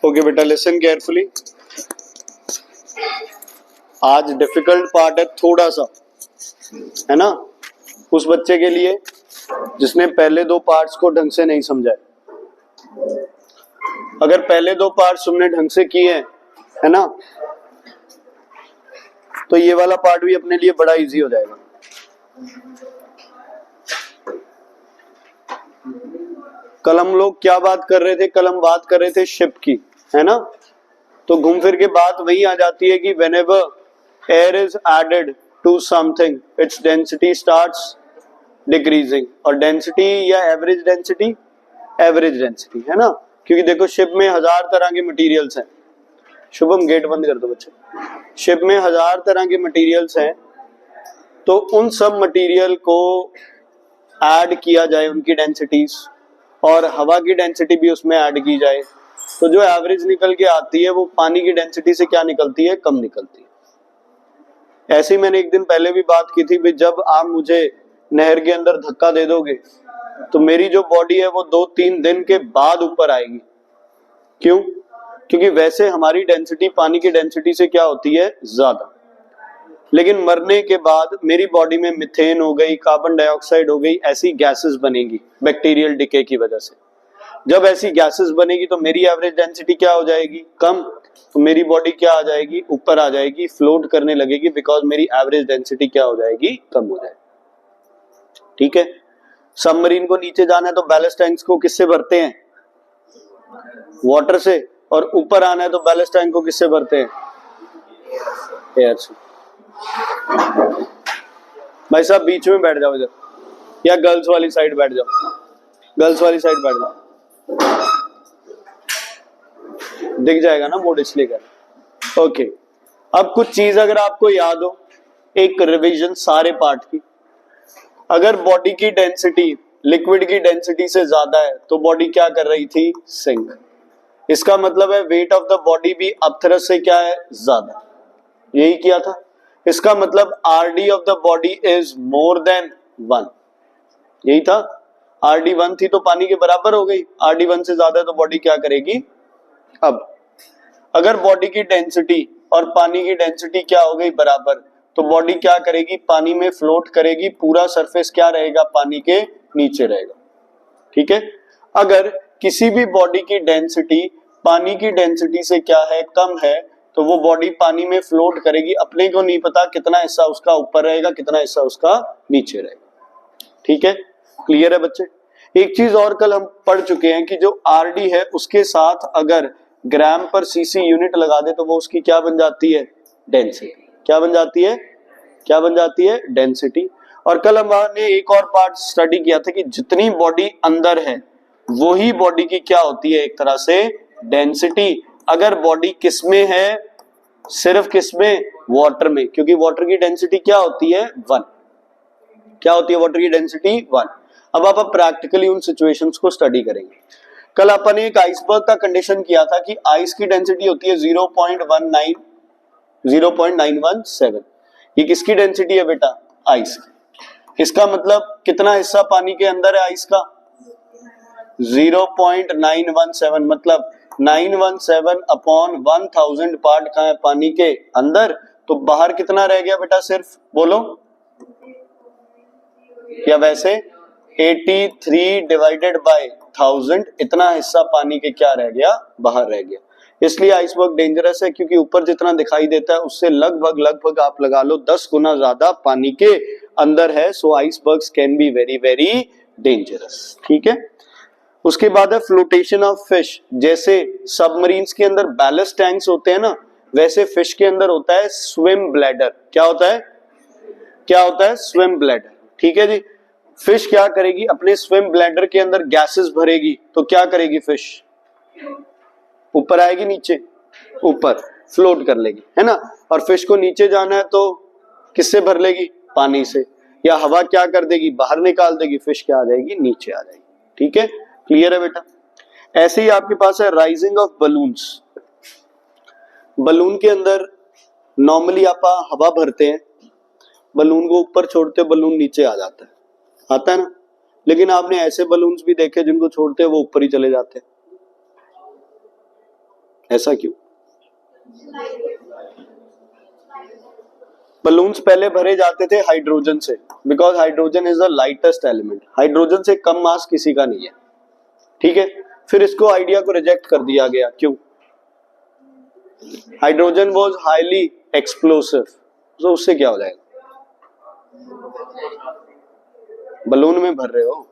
Okay बेटा, listen carefully. आज difficult part है थोड़ा सा, है ना, उस बच्चे के लिए जिसने पहले दो पार्ट्स को ढंग से नहीं समझा है। अगर पहले दो पार्ट्स तुमने ढंग से किए हैं, है ना, तो ये वाला पार्ट भी अपने लिए बड़ा इजी हो जाएगा। कल हम लोग क्या बात कर रहे थे? कल हम बात कर रहे थे शिप की, है ना। तो घूम फिर के बात वही आ जाती है कि whenever air is added to something, its density starts decreasing। और डेंसिटी या एवरेज डेंसिटी, एवरेज डेंसिटी, है ना, क्योंकि देखो शिप में 1000 तरह के मटेरियल्स हैं। शुभम गेट बंद कर दो बच्चे। शिप में 1000 तरह के मटेरियल्स हैं, तो उन सब मटेरियल को ऐड किया जाए, उनकी डेंसिटीज, और हवा की डेंसिटी भी उसमें ऐड की जाए, तो जो एवरेज निकल के आती है वो पानी की डेंसिटी से क्या निकलती है? कम निकलती है। ऐसे ही मैंने एक दिन पहले भी बात की थी, जब आप मुझे नहर के अंदर धक्का दे दोगे तो मेरी जो बॉडी है वो 2-3 दिन के बाद ऊपर आएगी। क्यों? क्योंकि वैसे हमारी डेंसिटी पानी की डेंसिटी से क्या होती है? ज्यादा। लेकिन मरने के बाद मेरी बॉडी में मीथेन हो गई, कार्बन डाइऑक्साइड हो गई, ऐसी गैसेस बनेगी बैक्टीरियल डिके की वजह से। जब ऐसी गैसेस बनेगी तो मेरी एवरेज डेंसिटी क्या हो जाएगी? कम। तो मेरी बॉडी क्या आ जाएगी? ऊपर आ जाएगी, फ्लोट करने लगेगी, बिकॉज मेरी एवरेज डेंसिटी क्या हो जाएगी? कम हो जाएगी। ठीक है। सबमरीन को नीचे जाना है तो बैलेस्ट टैंक्स को किससे भरते हैं? वाटर से। और ऊपर आना है तो बैलेस्ट टैंक को किससे भरते हैं? एयर से। भाई साहब बीच में बैठ जाओ इधर, या गर्ल्स वाली साइड बैठ जाओ, गर्ल्स वाली साइड बैठ जाओ, दिख जाएगा ना बोर्ड, इसलिए कर। ओके, अब कुछ चीज अगर आपको याद हो, एक रिवीजन सारे पार्ट की। अगर बॉडी की डेंसिटी लिक्विड की डेंसिटी से ज्यादा है तो बॉडी क्या कर रही थी? सिंक। इसका मतलब है वेट ऑफ द बॉडी भी अपथरस से क्या है? ज्यादा। यही किया था। इसका मतलब RD of the body is more then 1। यही था। आरडी 1 थी तो पानी के बराबर हो गई, आरडी 1 से ज्यादा है तो बॉडी क्या करेगी? अब अगर बॉडी की डेंसिटी और पानी की डेंसिटी क्या हो गई? बराबर, तो बॉडी क्या करेगी? पानी में फ्लोट करेगी, पूरा सरफेस क्या रहेगा? पानी के नीचे रहेगा। ठीक है। अगर किसी भी बॉडी की डेंसिटी पानी की डेंसिटी से क्या है? कम है, तो वो बॉडी पानी में फ्लोट करेगी, अपने को नहीं पता कितना हिस्सा उसका ऊपर रहेगा, कितना हिस्सा उसका नीचे रहेगा। ठीक है, क्लियर है बच्चे? एक चीज और कल हम पढ़ चुके हैं कि जो आरडी है उसके साथ अगर ग्राम पर सीसी यूनिट लगा दे तो वो उसकी क्या बन जाती है? डेंसिटी। क्या बन जाती है? क्या बन जाती है? डेंसिटी। और कल हमने एक और पार्ट स्टडी किया था कि जितनी बॉडी अंदर है वही बॉडी की क्या होती है? एक तरह से डेंसिटी। अगर बॉडी किसमें है? सिर्फ किसमें? वाटर में, क्योंकि वाटर की डेंसिटी क्या होती है? 1। क्या होती है वाटर की डेंसिटी? 1। अब आप प्रैक्टिकली उन सिचुएशंस को स्टडी करेंगे। कल अपन ने एक आइसबर्ग का कंडीशन किया था कि आइस की डेंसिटी होती है 0.917। ये किसकी डेंसिटी है बेटा? आइस की। इसका मतलब कितना हिस्सा पानी के अंदर है आइस का? 0.917, मतलब 917 अपॉन 1000 पार्ट कहाँ है? पानी के अंदर। तो बाहर कितना रह गया बेटा? सिर्फ बोलो, या वैसे 83 डिवाइडेड बाय 1000, इतना हिस्सा पानी के क्या रह गया? बाहर रह गया। इसलिए आइसबर्ग डेंजरस है, क्योंकि ऊपर जितना दिखाई देता है उससे लगभग आप लगा लो 10 गुना ज्यादा पानी के अंदर है। So icebergs can be very very dangerous. ठीक है। उसके बाद है फ्लोटेशन ऑफ फिश। जैसे सबमरीन्स के अंदर बैलेस्ट टैंक्स होते हैं ना, वैसे फिश के अंदर होता है स्विम ब्लैडर। क्या होता है? क्या होता है? Swim bladder. ठीक है जी। फिश क्या करेगी? अपने स्विम ब्लैडर के अंदर गैसेस भरेगी, तो क्या करेगी फिश? ऊपर आएगी, नीचे? ऊपर फ्लोट कर लेगी, है ना। और फिश को नीचे जाना है तो किससे भर लेगी? पानी से। या हवा क्या कर देगी? बाहर निकाल देगी, फिश क्या आ जाएगी? नीचे आ जाएगी। ठीक है, क्लियर है बेटा? ऐसे ही आपके पास है राइजिंग ऑफ बलून्स। बलून के अंदर नॉर्मली आप हवा भरते हैं, बलून को ऊपर छोड़ते हो, बलून नीचे आ जाता है, आता है ना। लेकिन आपने ऐसे बलून्स भी देखे जिनको छोड़ते हैं वो ऊपर ही चले जाते हैं। ऐसा क्यों? बलून्स पहले भरे जाते थे हाइड्रोजन से, because hydrogen is the lightest element, hydrogen से कम मास किसी का नहीं है, ठीक है। फिर इसको आइडिया को रिजेक्ट कर दिया गया, क्यों? हाइड्रोजन वॉज हाईली एक्सप्लोसिव, तो उससे क्या हो जाएगा? बलून में भर रहे हो,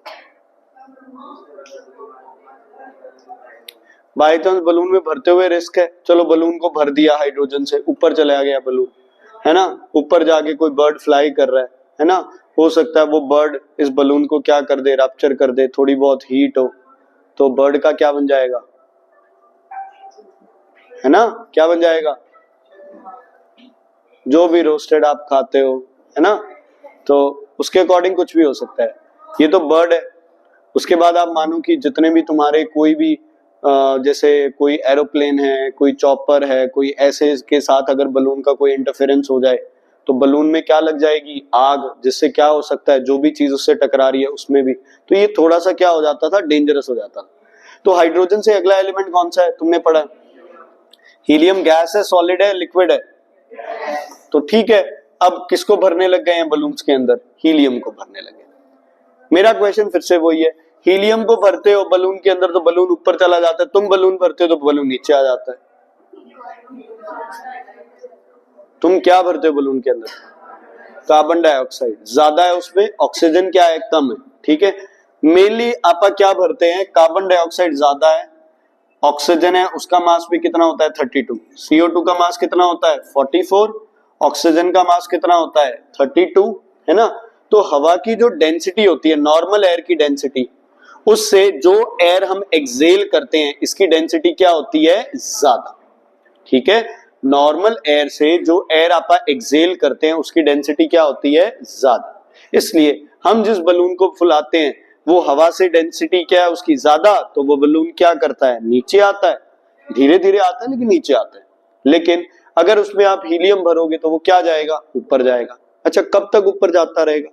बाई चांस बलून में भरते हुए रिस्क है, चलो बलून को भर दिया हाइड्रोजन से, ऊपर चला गया बलून, है ना, ऊपर जाके कोई बर्ड फ्लाई कर रहा है ना, हो सकता है वो बर्ड इस बलून को क्या कर दे, रप्चर कर दे, थोड़ी बहुत हीट हो, तो बर्ड का क्या बन जाएगा, है ना, क्या बन जाएगा? जो भी रोस्टेड आप खाते हो, है ना, तो उसके अकॉर्डिंग कुछ भी हो सकता है, ये तो बर्ड है। उसके बाद आप मानो कि जितने भी तुम्हारे कोई भी जैसे कोई एरोप्लेन है, कोई चॉपर है, कोई ऐसे के साथ अगर बलून का कोई इंटरफेरेंस हो जाए तो बलून में क्या लग जाएगी, आग, जिससे क्या हो सकता है, जो भी चीज उससे टकरा रही है उसमें भी, तो ये थोड़ा सा क्या हो जाता था, डेंजरस हो जाता। तो हाइड्रोजन से अगला एलिमेंट कौन सा है, तुमने पढ़ा? हीलियम गैस है, सॉलिड है, लिक्विड है? तो ठीक है, अब किसको भरने लग गए हैं बलून्स के अंदर? हीलियम को भरने लगे। मेरा क्वेश्चन फिर से वही है, हीलियम को भरते हो बलून के अंदर तो बलून ऊपर चला जाता है, तुम बलून भरते हो तो बलून नीचे आ जाता है। तुम क्या भरते हो बलून के अंदर? कार्बन डाइऑक्साइड, ज्यादा है उसमें, ऑक्सीजन क्या है, कम है, ठीक है। मेनली आप क्या भरते हैं, कार्बन डाइऑक्साइड ज्यादा है, ऑक्सीजन है उसका मास भी कितना होता है, 32, CO2 का मास कितना होता है, 44, ऑक्सीजन का मास कितना होता है, 32, है ना। तो हवा की जो डेंसिटी होती है, नॉर्मल एयर की डेंसिटी, उससे जो एयर हम एक्सेल करते हैं इसकी डेंसिटी क्या होती है, ज्यादा, ठीक है। नॉर्मल एयर से जो एयर आप एक्सेल करते हैं उसकी डेंसिटी क्या होती है, ज्यादा। इसलिए हम जिस बलून को फुलाते हैं वो हवा से डेंसिटी क्या है उसकी ज्यादा, तो वो बलून क्या करता है, नीचे आता है, धीरे धीरे आता है लेकिन नीचे आता है। लेकिन अगर उसमें आप हीलियम भरोगे तो वो क्या जाएगा, ऊपर जाएगा। अच्छा, कब तक ऊपर जाता रहेगा?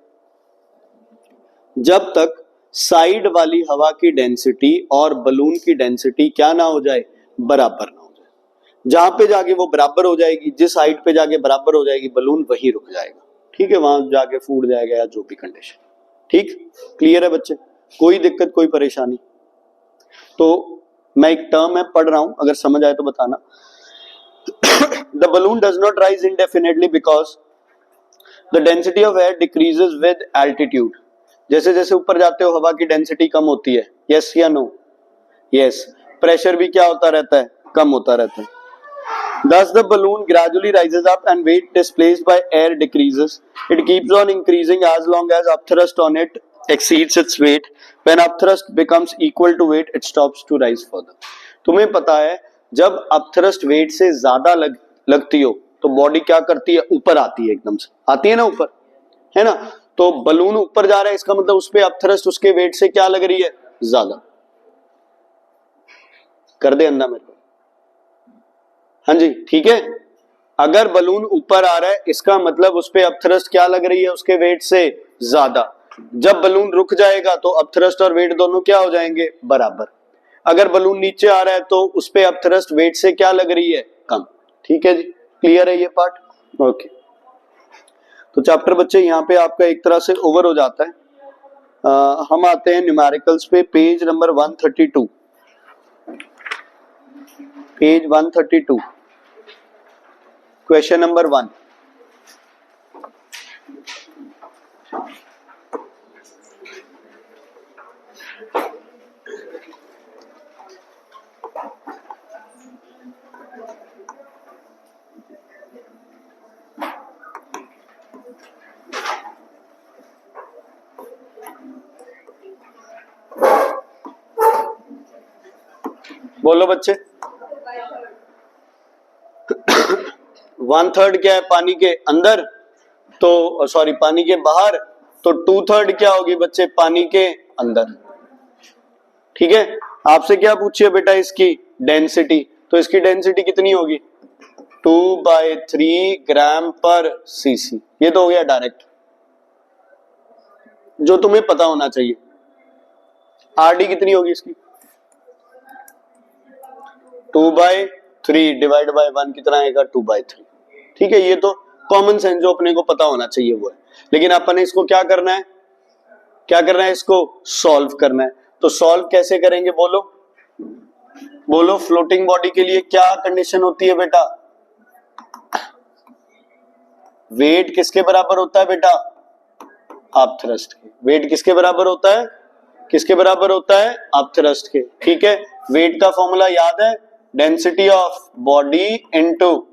जब तक साइड वाली हवा की डेंसिटी और बलून की डेंसिटी क्या ना हो जाए, बराबर ना हो जाए। जहां पे जाके वो बराबर हो जाएगी, जिस हाइट पे जाके बराबर हो जाएगी बलून, वहीं रुक जाएगा, ठीक है, वहां जाके फूट जाएगा या जो भी कंडीशन, ठीक, क्लियर है बच्चे, कोई दिक्कत कोई परेशानी? तो मैं एक टर्म है पढ़ रहा हूं, अगर समझ आए तो बताना। The balloon does not rise indefinitely because the density of air decreases with altitude। जैसे जैसे ऊपर जाते हो हवा की डेंसिटी कम होती है, यस या नो? यस। प्रेशर भी क्या होता रहता है, कम होता रहता है। Thus the balloon gradually rises up and weight displaced by air decreases. It keeps on increasing as long as upthrust on it exceeds its weight. When upthrust becomes equal to weight, it stops to rise further. तुम्हें पता है जब upthrust wait से ज्यादा लगती हो तो body क्या करती है, ऊपर आती है, एकदम से आती है ना ऊपर, है ना। तो बलून ऊपर जा रहा है, इसका मतलब उस पे अपथ्रस्ट उसके वेट से क्या लग रही है, ज्यादा। कर दे अंदा मेरे को, हाँ जी, ठीक है। अगर बलून ऊपर आ रहा है इसका मतलब उस पे अपथ्रस्ट क्या लग रही है, उसके वेट से ज्यादा। जब बलून रुक जाएगा तो अपथ्रस्ट और वेट दोनों क्या हो जाएंगे, बराबर। अगर बलून नीचे आ रहा है तो उस पे अपथ्रस्ट वेट से क्या लग रही है, कम, ठीक है जी, क्लियर है ये पार्ट, ओके। तो चैप्टर बच्चे यहाँ पे आपका एक तरह से ओवर हो जाता है। हम आते हैं न्यूमेरिकल्स पे, page number 132, page 132, question number 1। बोलो बच्चे। 1/3 क्या है पानी के अंदर, तो सॉरी पानी के बाहर, तो 2/3 क्या होगी बच्चे, पानी के अंदर, ठीक है। आपसे क्या पूछिए बेटा, इसकी डेंसिटी, तो इसकी डेंसिटी कितनी होगी, 2/3 ग्राम पर सीसी। ये तो हो गया डायरेक्ट, जो तुम्हें पता होना चाहिए। आरडी कितनी होगी इसकी, 2/3 3 डिवाइड बाय 1 कितना आएगा 2/3। ठीक है, ये तो कॉमन सेंस जो अपने को पता होना चाहिए वो है, लेकिन अपन ने इसको क्या करना है, क्या करना है, इसको सॉल्व करना है। तो सॉल्व कैसे करेंगे बोलो, बोलो फ्लोटिंग बॉडी के लिए क्या कंडीशन होती है बेटा, वेट किसके बराबर होता है बेटा, आप थ्रस्ट के। वेट किसके बराबर होता है, किसके बराबर होता है, आप थ्रस्ट के। ठीक है, वेट का फॉर्मूला याद है, density of body into,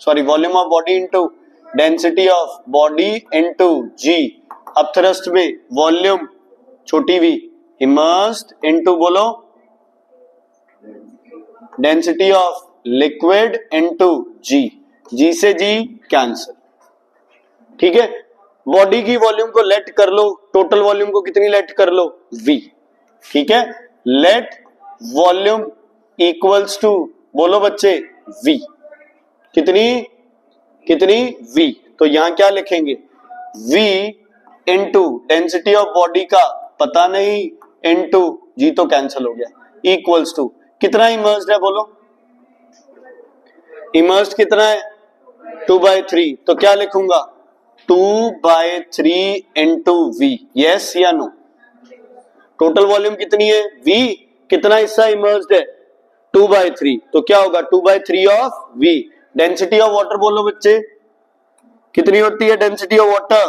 sorry volume of body into density of body into g. अब थ्रस्ट में वॉल्यूम छोटी वी इमर्स्ड इनटू बोलो density of liquid into g, g से जी कैंसिल। ठीक है, बॉडी की वॉल्यूम को लेट कर लो, टोटल वॉल्यूम को कितनी लेट कर लो, v। ठीक है, लेट वॉल्यूम इक्वल्स टू बोलो बच्चे v, कितनी कितनी v। तो यहां क्या लिखेंगे, v into density of body का पता नहीं इंटू जी तो कैंसिल हो गया, इक्वल्स टू कितना इमर्स्ड है बोलो, इमर्स्ड कितना है 2/3। तो क्या लिखूंगा 2/3 इंटू वी, यस या नो। टोटल वॉल्यूम कितनी है v, कितना हिस्सा इमर्स्ड है 2/3, तो क्या होगा 2/3 of v। Density of water बोलो बच्चे, कितनी होती है डेंसिटी ऑफ वाटर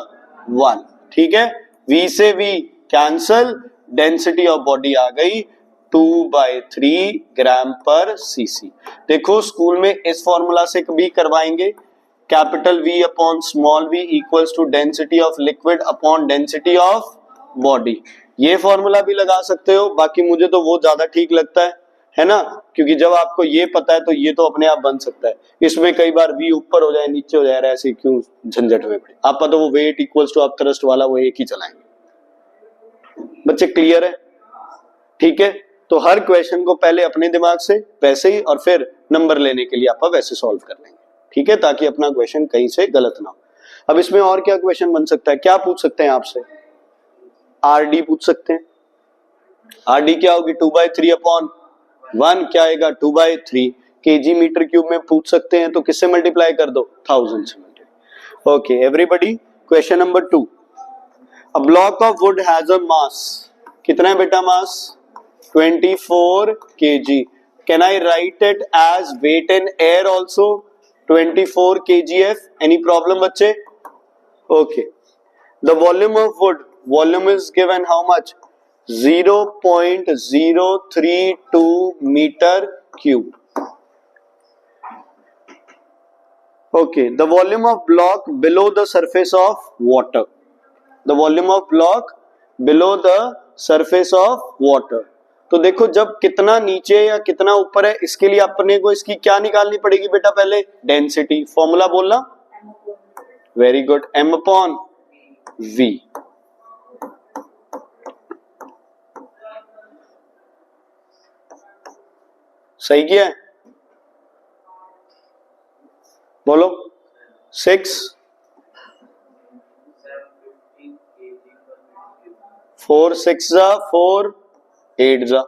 1। ठीक है, v से v cancel, density of body आ गई 2/3 ग्राम पर सीसी। देखो स्कूल में इस फॉर्मूला से भी करवाएंगे, capital V upon small v equals to density of liquid upon density of body. ये फॉर्मूला भी लगा सकते हो, बाकी मुझे तो वो ज्यादा ठीक लगता है ना, क्योंकि जब आपको ये पता है तो ये तो अपने आप बन सकता है। इसमें कई बार v ऊपर हो जाए नीचे हो जाए, ऐसे क्यों झंझट में पड़े, आपका तो वो वेट इक्वल्स टू आप थ्रस्ट वाला वो एक ही चलाएंगे। बच्चे क्लियर है, ठीक है। तो हर क्वेश्चन को पहले अपने दिमाग से वैसे ही और फिर नंबर लेने के लिए आप वैसे सॉल्व कर लेंगे, ठीक है, ताकि अपना क्वेश्चन कहीं से गलत ना हो। अब इसमें और क्या क्वेश्चन बन सकता है, क्या पूछ सकते हैं आपसे, आरडी पूछ सकते हैं। आरडी क्या होगी 2/3 अपॉन 1, क्या आएगा 2/3 केजी मीटर क्यूब में पूछ सकते हैं, तो किससे मल्टीप्लाई कर दो 1000 से multiply. Okay everybody, question number 2, a block of wood has a mass, कितना है बेटा mass 24 kg। Can I write it as weight in air also 24 kgf, any problem बच्चे। Okay, the volume of wood, volume is given how much 0.032 metre cube. Okay, the volume of block below the surface of water, the volume of block below the surface of water. तो देखो जब कितना नीचे या कितना ऊपर है, इसके लिए अपने को इसकी क्या निकालनी पड़ेगी बेटा, पहले डेंसिटी, फॉर्मूला बोलना, very good, m upon v। सही किया है, बोलो 6 4 6 जा 4 8 जा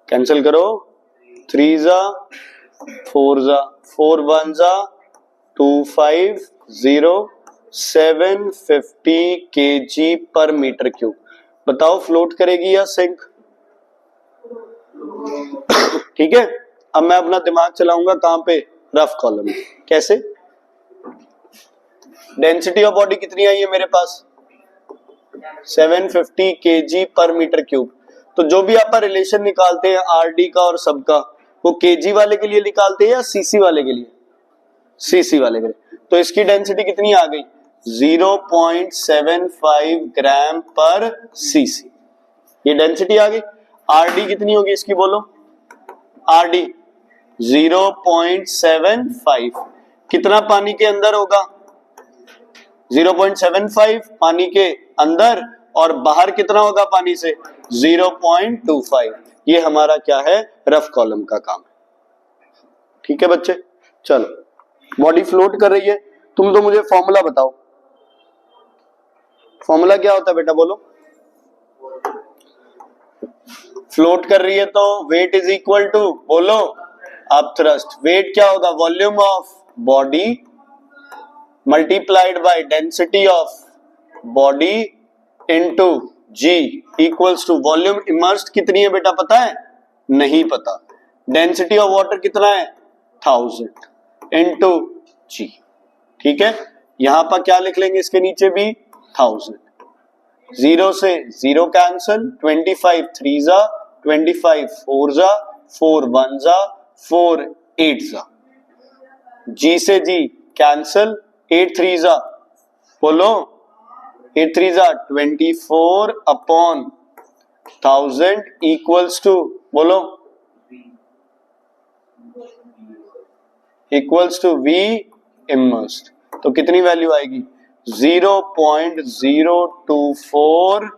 कैंसिल करो, 3 जा 4 जा 4 1 जा 2 5 0 750 kg पर मीटर क्यूब। बताओ फ्लोट करेगी या सिंक, ठीक है। अब मैं अपना दिमाग चलाऊंगा कहां पे, रफ कॉलम में। कैसे, डेंसिटी ऑफ बॉडी कितनी आई है मेरे पास 750 kg पर मीटर क्यूब। तो जो भी आप रिलेशन निकालते हैं आरडी का और सबका, वो केजी वाले के लिए निकालते हैं या सीसी वाले के लिए, सीसी वाले के लिए। तो इसकी डेंसिटी कितनी आ गई 0.75 ग्राम पर सीसी, ये डेंसिटी आ गई। आरडी कितनी होगी इसकी बोलो, आरडी 0.75, कितना पानी के अंदर होगा 0.75 पानी के अंदर, और बाहर कितना होगा पानी से 0.25। ये हमारा क्या है, रफ कॉलम का काम है, ठीक है बच्चे। चलो बॉडी फ्लोट कर रही है, तुम तो मुझे फॉर्मूला बताओ, फॉर्मूला क्या होता है बेटा बोलो। फ्लोट कर रही है तो वेट इज इक्वल टू बोलो अपथ्रस्ट। वेट क्या होगा, volume of body multiplied by density of body into g equals to volume immersed कितनी है बेटा पता है, नहीं पता। डेंसिटी ऑफ वाटर कितना है 1000 इनटू जी। ठीक है, यहां पर क्या लिख लेंगे इसके नीचे भी 1000। 0 से 0 कैंसल, 25 3 जा, 25 4 जा, 4 1 जा, 4 8 जा, जी से जी कैंसल, 8 3 जा, बोलो 8 3 जा 24 अपॉन 1000 इक्वल्स टू, बोलो इक्वल्स टू वी इमर्स्ड। तो कितनी वैल्यू आएगी 0.024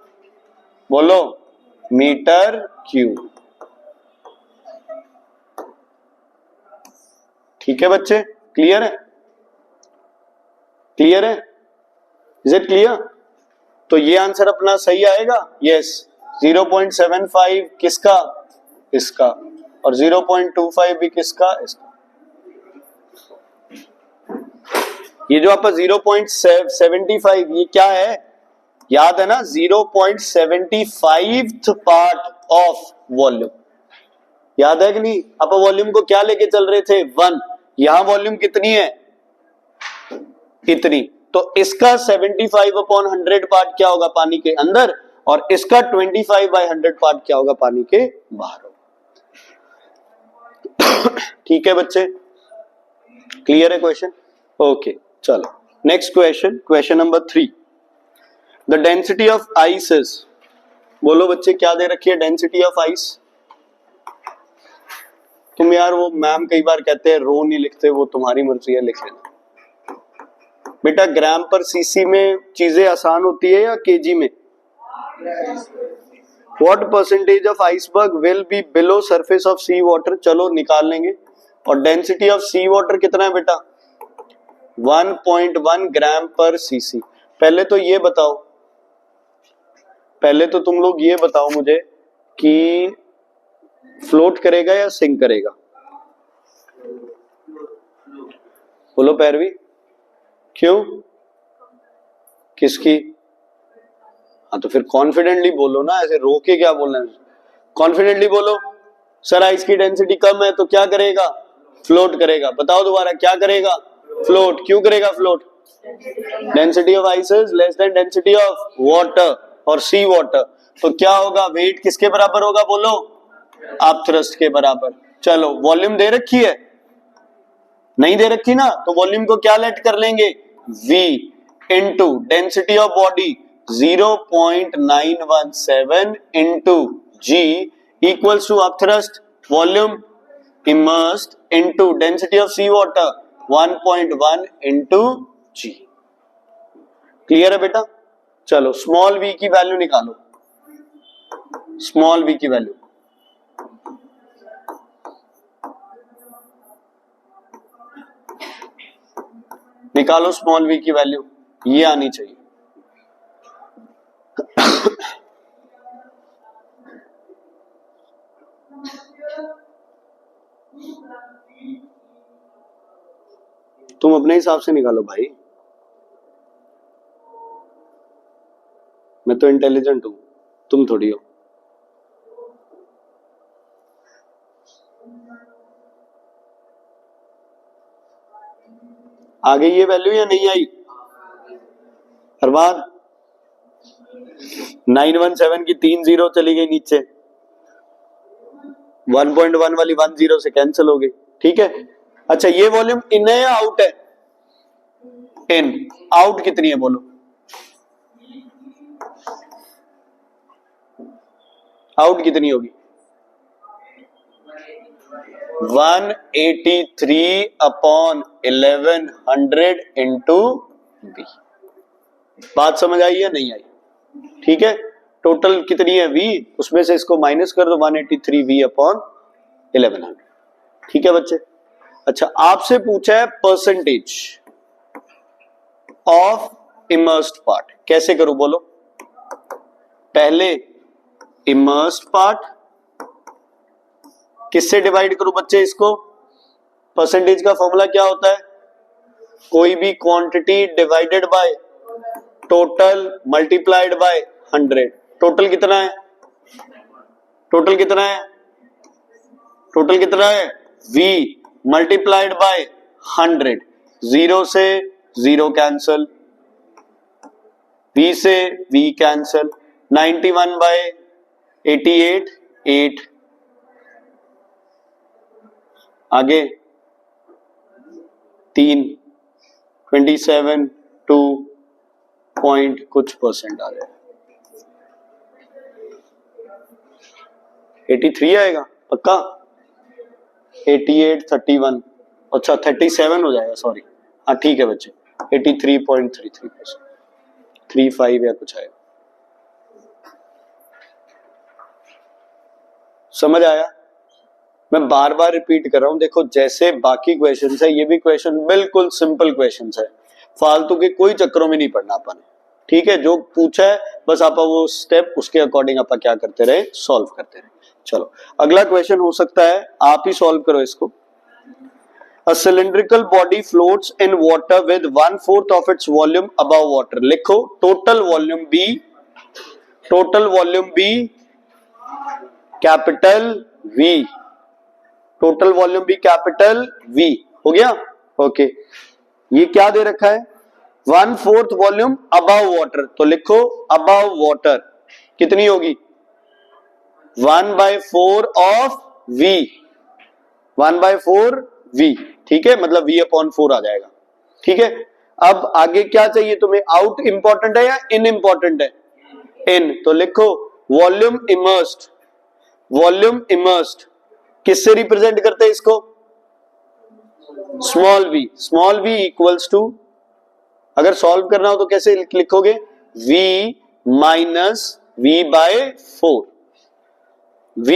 बोलो मीटर क्यूब। ठीक है बच्चे, क्लियर है, क्लियर है, इज इट क्लियर? तो ये आंसर अपना सही आएगा, यस। 0.75 किसका, इसका, और 0.25 भी किसका, इसका। ये जो आपका 0.75 ये क्या है, याद है ना, 0.75 पार्ट ऑफ वॉल्यूम, याद है कि नहीं? आप वॉल्यूम को क्या लेके चल रहे थे 1, यहां वॉल्यूम कितनी है इतनी, तो इसका 75/100 पार्ट क्या होगा पानी के अंदर, और इसका 25/100 पार्ट क्या होगा पानी के बाहर होगा। ठीक है बच्चे, क्लियर है क्वेश्चन? ओके चलो next question, question number 3। The density of ice is, बोलो बच्चे क्या दे रखी है डेंसिटी ऑफ आइस? तुम यार वो मैम कई बार कहते हैं रो नहीं लिखते, वो तुम्हारी मर्जी है, लिख लेना बेटा। ग्राम पर सीसी में चीजें आसान होती है या केजी में? What percentage of iceberg will be below surface of sea water, चलो निकाल लेंगे। और डेंसिटी ऑफ सी वाटर कितना है बेटा 1.1 ग्राम पर सीसी। पहले तो ये बताओ, पहले तो तुम लोग ये बताओ मुझे कि फ्लोट करेगा या सिंक करेगा, बोलो पैरवी, क्यों, किसकी? हाँ तो फिर कॉन्फिडेंटली बोलो ना, ऐसे रो के क्या बोलना है, कॉन्फिडेंटली बोलो। सर आइस की डेंसिटी कम है तो क्या करेगा, फ्लोट करेगा। बताओ दोबारा, क्या करेगा, फ्लोट। क्यों करेगा float? Density of ice is less then density of water और सी वाटर, तो क्या होगा, वेट किसके बराबर होगा, बोलो अपथ्रस्ट के बराबर। चलो वॉल्यूम दे रखी है, नहीं दे रखी ना, तो वॉल्यूम को क्या लेट कर लेंगे v into density of body 0.917 into g equals to upthrust volume immersed into density of sea water 1.1 into g। Clear है बेटा? चलो स्मॉल v की वैल्यू निकालो, स्मॉल v की वैल्यू निकालो, स्मॉल v की वैल्यू ये आनी चाहिए। तुम अपने हिसाब से निकालो भाई, मैं तो इंटेलिजेंट हूं, तुम थोड़ी हो। आ गई ये वैल्यू या नहीं आई? अरबाज 917 की 3 जीरो चली गई नीचे, 1.1 वाली 1 जीरो से कैंसिल हो गई। ठीक है, अच्छा ये वॉल्यूम इन है या आउट है? इन। आउट कितनी है बोलो, आउट कितनी होगी 183/1100 इंटू बी। बात समझ आई या नहीं आई? ठीक है, टोटल कितनी है v, उसमें से इसको माइनस कर दो 183v/1100। ठीक है बच्चे, अच्छा आपसे पूछा है परसेंटेज ऑफ इमर्स्ड पार्ट, कैसे करूं बोलो? पहले इमर्स्ड पार्ट किससे डिवाइड करूं बच्चे इसको, परसेंटेज का फॉर्मूला क्या होता है? कोई भी quantity divided by total multiplied by 100। Total कितना है? टोटल कितना है? टोटल कितना है? v multiplied by 100। 0 से 0 कैंसल, v से v कैंसल, 91 बाय 88 8। आगे 3 27 2 पॉइंट कुछ परसेंट आ जाएगा। 83 आएगा पक्का? 88 31, अच्छा 37 हो जाएगा, सॉरी। हाँ ठीक है बच्चे, 83.33%, 35 या कुछ आएगा। समझ आया? मैं बार बार रिपीट कर रहा हूं, देखो जैसे बाकी क्वेश्चंस है ये भी क्वेश्चन बिल्कुल सिंपल क्वेश्चंस है, फालतू के कोई चक्करों में नहीं पड़ना अपन। ठीक है, जो पूछा है बस आप वो स्टेप उसके अकॉर्डिंग आप क्या करते रहे, सॉल्व करते रहे। चलो अगला क्वेश्चन हो सकता है, आप ही सॉल्व करो इसको। A cylindrical body floats in water with 1/4 of its volume above water। लिखो total volume B, total volume B capital V, total volume भी कैपिटल V। हो गया? ओके, ये क्या दे रखा है? 1/4 वॉल्यूम अबव वाटर, तो लिखो अबव वाटर कितनी होगी? 1/4 ऑफ V, 1/4 V। ठीक है, मतलब V अपॉन 4 आ जाएगा। ठीक है, अब आगे क्या चाहिए तुम्हें? आउट इंपॉर्टेंट है या इन इंपॉर्टेंट है? इन, तो लिखो वॉल्यूम इमर्स्ड, वॉल्यूम इमर्स्ड किससे रिप्रेजेंट करते हैं इसको? Small v, small v equals to, अगर सॉल्व करना हो तो कैसे लिखोगे? v minus v by 4, v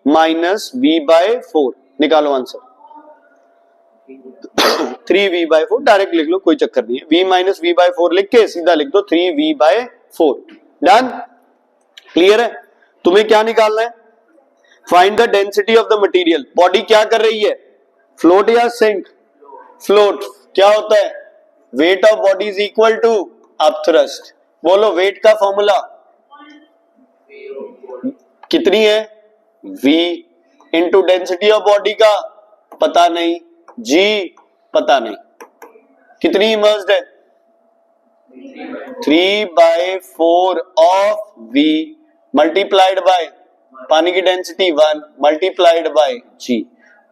minus v by 4, निकालो आंसर। 3v बाय 4 डायरेक्ट लिख लो, कोई चक्कर नहीं है। v माइनस v बाय 4 लिख के सीधा लिख दो 3v बाय 4। डन? क्लियर है? तुम्हें क्या निकालना है? Find the density of the material. Body क्या कर रही है? फ्लोट या सिंक? फ्लोट। क्या होता है? Weight of body is equal to upthrust. बोलो वेट का फॉर्मूला कितनी है? v into density of body का पता नहीं, g पता नहीं, कितनी इमर्स्ड है? 3/4 ऑफ v मल्टीप्लाइड बाय पानी की density 1 multiplied by g,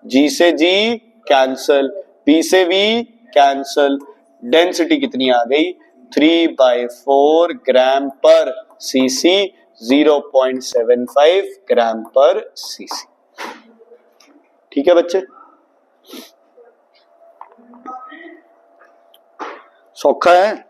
g से g कैंसल, b से v कैंसल, डेंसिटी कितनी आ गई? 3/4 ग्राम पर cc, 0.75 ग्राम पर cc। ठीक है बच्चे, सौखा है?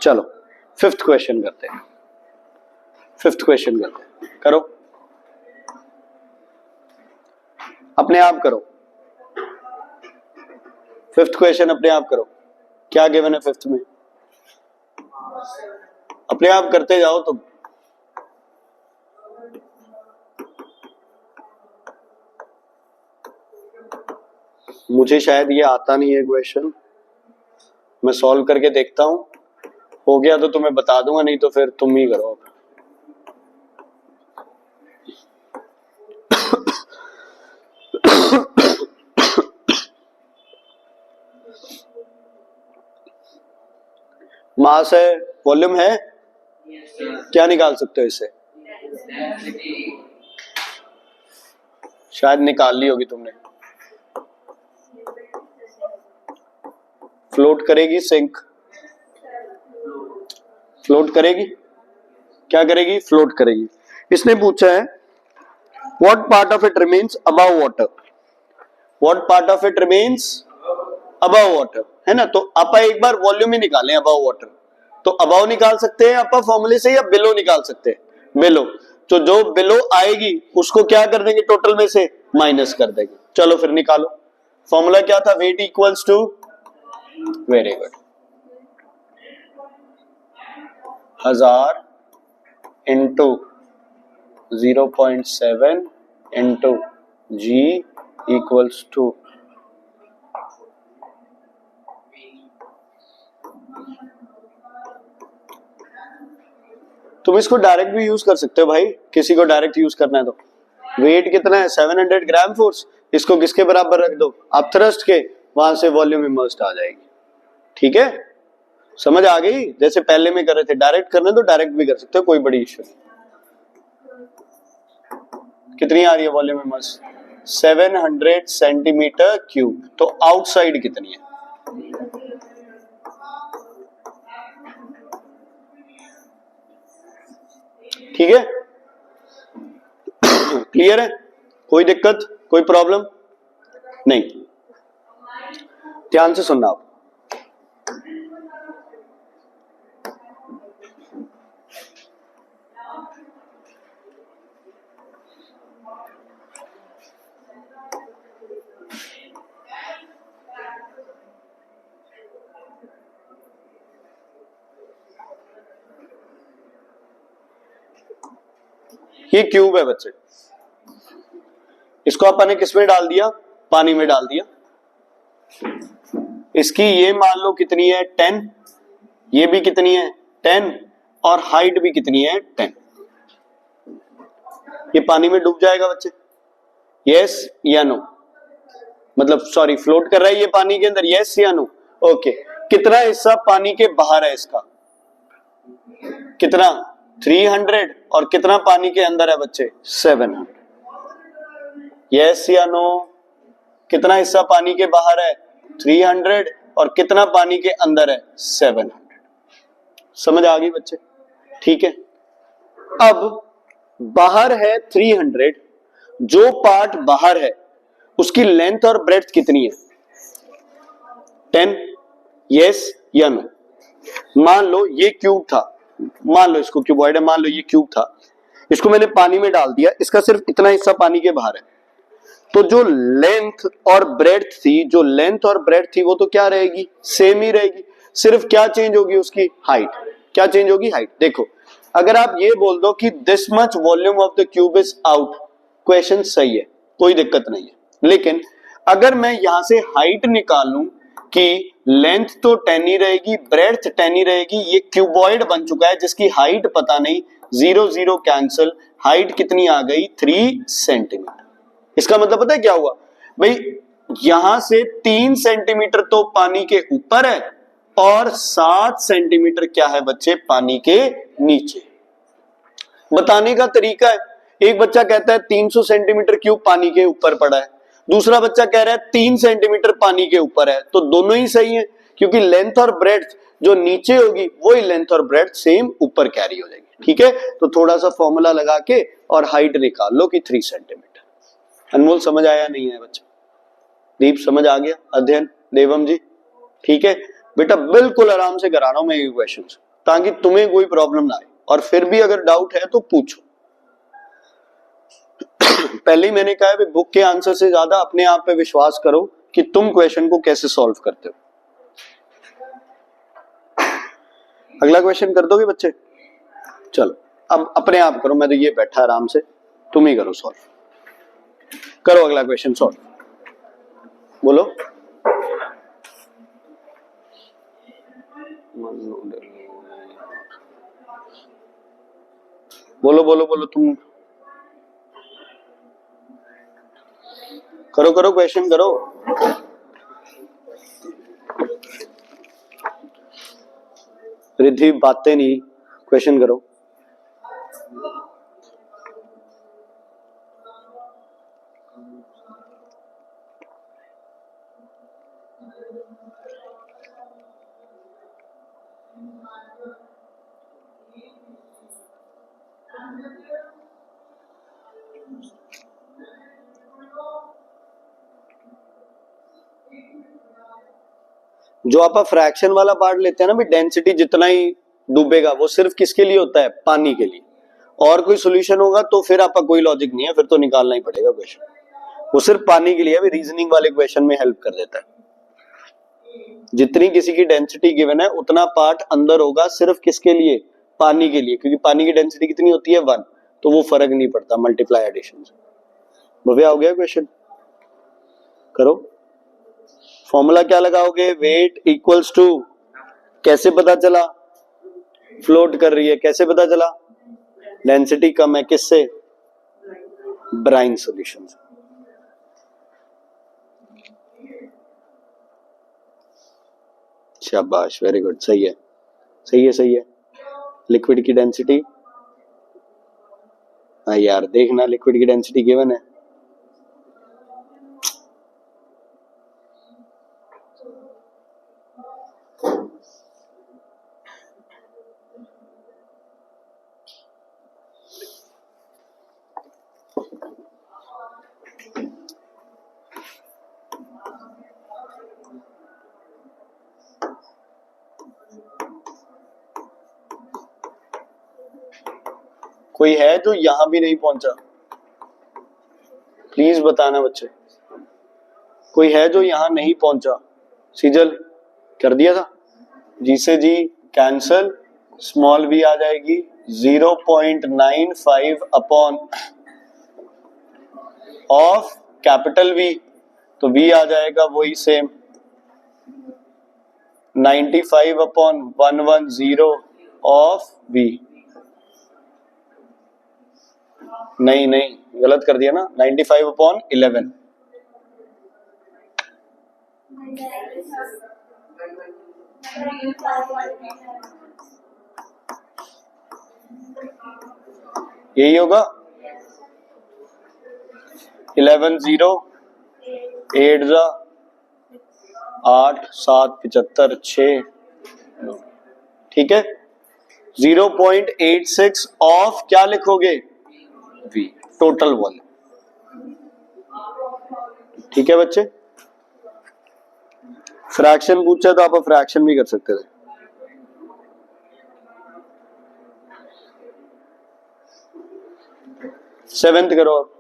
चलो फिफ्थ क्वेश्चन करते हैं, फिफ्थ क्वेश्चन करते हैं। करो, अपने आप करो, फिफ्थ क्वेश्चन अपने आप करो। क्या गिवन है फिफ्थ में? अपने आप करते जाओ तुम। मुझे शायद ये आता नहीं है क्वेश्चन, मैं सॉल्व करके देखता हूं, हो गया तो तुम्हें बता दूंगा, नहीं तो फिर तुम ही करो। मास है, वॉल्यूम है, क्या निकाल सकते हो इससे? शायद निकाल ली होगी तुमने। फ्लोट करेगी सिंक, फ्लोट करेगी, क्या करेगी? फ्लोट करेगी। इसने पूछा है what part of it remains above water, what part of it remains above water, है ना? तो आप एक बार वॉल्यूम ही निकालें अबव वाटर, तो अबव निकाल सकते हैं आप फॉर्मूले से, या बिलो निकाल सकते हैं? बिलो। तो जो बिलो आएगी उसको क्या कर देंगे? टोटल में से माइनस कर देंगे। चलो फिर निकालो, फॉर्मूला क्या था? Weight equals to very good. 1000 into 0.7 into g equals to, तुम इसको डायरेक्ट भी यूज कर सकते हो भाई, किसी को डायरेक्ट यूज करना है तो। वेट कितना है 700 ग्राम फोर्स, इसको किसके बराबर रख दो आप, थ्रस्ट के, वहां से वॉल्यूम इमर्स्ड आ जाएगी। ठीक है, समझ आ गई? जैसे पहले में कर रहे थे, डायरेक्ट करना तो डायरेक्ट भी कर सकते हो, कोई बड़ी इश्यू नहीं। कितनी आ रही है वॉल्यूम इमर्स्ड? 700 centimetre cube. तो आउटसाइड कितनी है? ठीक है, क्लियर है? कोई दिक्कत, कोई प्रॉब्लम नहीं? ध्यान से सुनना आप। ये क्यूब है बच्चे, इसको अपन ने किसमें डाल दिया? पानी में डाल दिया। इसकी ये मान लो कितनी है 10, ये भी कितनी है 10, और हाइट भी कितनी है 10। ये पानी में डूब जाएगा बच्चे, यस या नो? मतलब सॉरी, फ्लोट कर रहा है ये पानी के अंदर, यस या नो? ओके। कितना हिस्सा पानी के बाहर है इसका? कितना? 300। और कितना पानी के अंदर है बच्चे? 700। यस या नो? कितना हिस्सा पानी के बाहर है? 300। और कितना पानी के अंदर है? 700। समझ आ गई बच्चे? ठीक है, अब बाहर है 300, जो पार्ट बाहर है उसकी लेंथ और ब्रेड्थ कितनी है? 10। यस या नो? मान लो ये क्यूब था, मान लो इसको क्यूबॉइड है, मान लो ये क्यूब था, इसको मैंने पानी में डाल दिया, इसका सिर्फ इतना हिस्सा पानी के बाहर है, तो जो लेंथ और ब्रेड्थ थी, जो लेंथ और ब्रेड्थ थी वो तो क्या रहेगी? सेम ही रहेगी। सिर्फ क्या चेंज होगी? उसकी हाइट। क्या चेंज होगी? हाइट। देखो, अगर आप ये बोल दो कि this much volume of the cube is out, question सही है, कोई दिक्कत नहीं है। लेकिन अगर मैं यहां से हाइट निकालूं कि लेंथ तो 10 ही रहेगी, ब्रेड्थ 10 ही रहेगी, ये क्यूबॉइड बन चुका है जिसकी हाइट पता नहीं, 0 0 कैंसिल, हाइट कितनी आ गई? 3 सेंटीमीटर। इसका मतलब पता है क्या हुआ भाई? यहां से 3 सेंटीमीटर तो पानी के ऊपर है और 7 सेंटीमीटर क्या है बच्चे? पानी के नीचे। बताने का तरीका है, एक बच्चा कहता है 300 सेंटीमीटर क्यूब पानी के ऊपर पड़ा है, दूसरा बच्चा कह रहा है 3 सेंटीमीटर पानी के ऊपर है, तो दोनों ही सही है, क्योंकि लेंथ और ब्रेड्थ जो नीचे होगी वही लेंथ और ब्रेड्थ सेम ऊपर कैरी हो जाएगी। ठीक है, तो थोड़ा सा फॉर्मूला लगा के और हाइट निकाल लो कि 3 सेंटीमीटर। अनमोल समझ आया नहीं है बच्चा? दीप समझ आ गया? अध्ययन देवम जी? ठीक है बेटा, बिल्कुल आराम से करा रहा हूं मैं ये क्वेश्चंस, ताकि तुम्हें कोई प्रॉब्लम ना आए, और फिर भी अगर डाउट है तो पूछो। पहले ही मैंने कहा है, बुक के आंसर से ज्यादा अपने आप पे विश्वास करो कि तुम क्वेश्चन को कैसे सॉल्व करते हो। अगला क्वेश्चन कर दोगे बच्चे? चलो अब अपने आप करो, मैं तो ये बैठा आराम से, तुम ही करो सॉल्व। करो अगला क्वेश्चन सॉल्व, बोलो। बोलो बोलो बोलो, तुम करो करो, क्वेश्चन करो। रिद्धि बातें नहीं, क्वेश्चन करो। जो आप फ्रैक्शन वाला पार्ट लेते हैं ना भी, डेंसिटी जितना ही डूबेगा वो सिर्फ किसके लिए होता है? पानी के लिए। और कोई सॉल्यूशन होगा तो फिर आपका कोई लॉजिक नहीं है, फिर तो निकालना ही पड़ेगा क्वेश्चन। वो सिर्फ पानी के लिए भी, रीजनिंग वाले क्वेश्चन में हेल्प कर देता है। जितनी किसी की डेंसिटी गिवन है उतना पार्ट अंदर होगा सिर्फ किसके लिए, पानी के लिए, क्योंकि पानी की डेंसिटी कितनी होती है 1, तो वो फर्क नहीं पड़ता मल्टीप्लाई एडिशन से। भव्या हो गया क्वेश्चन, करो। फॉर्मूला क्या लगाओगे, वेट इक्वल्स टू, कैसे पता चला, फ्लोट कर रही है, कैसे पता चला, डेंसिटी कम है किससे, ब्राइन सॉल्यूशन से। शाबाश, वेरी गुड, सही है, सही है, सही है। लिक्विड की डेंसिटी, हाँ यार देखना, लिक्विड की डेंसिटी गिवन है, कोई है जो यहां भी नहीं पहुंचा, प्लीज बताना बच्चे, कोई है जो यहां नहीं पहुंचा, सीजल कर दिया था, जी से जी कैंसल, स्मॉल वी आ जाएगी 0.95 अपॉन ऑफ कैपिटल वी, तो वी आ जाएगा वही सेम 95 अपॉन 110 ऑफ वी, नहीं नहीं गलत कर दिया ना, 95 अपॉन 11, यही होगा 11 0 8 जा 8 7 75 6, ठीक है। 0.86 ऑफ क्या लिखोगे, वी, टोटल वॉल्यूम, ठीक है बच्चे। फ्रैक्शन पूछा तो आप फ्रैक्शन भी कर सकते थे। सेवेंथ करो आप,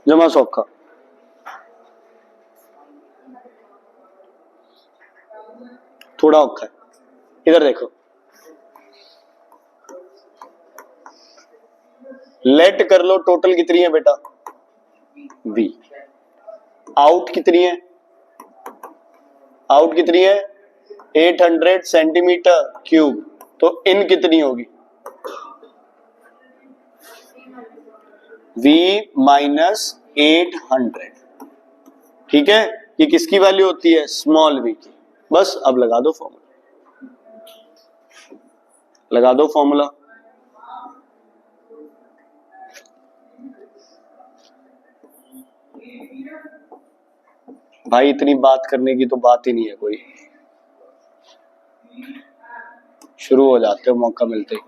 जमा सौखा, थोड़ा औखा है, इधर देखो, लेट कर लो, टोटल कितनी है बेटा, वी, आउट कितनी है, आउट कितनी है 800 सेंटीमीटर क्यूब, तो इन कितनी होगी, V माइनस 800, ठीक है। ये किसकी वैल्यू होती है, स्मॉल v की, बस अब लगा दो फॉर्मूला, लगा दो फॉर्मूला, भाई इतनी बात करने की तो बात ही नहीं है कोई, शुरू हो जाते हो मौका मिलते ही।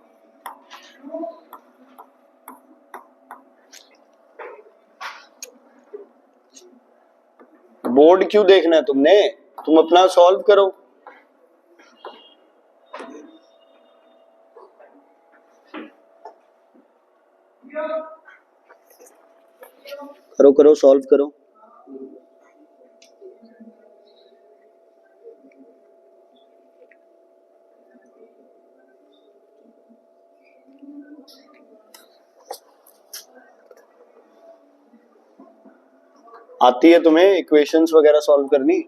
बोर्ड क्यों देखना है तुमने, तुम अपना सॉल्व करो, करो करो सॉल्व करो। आती है तुम्हें इक्वेशंस वगैरह सॉल्व करनी,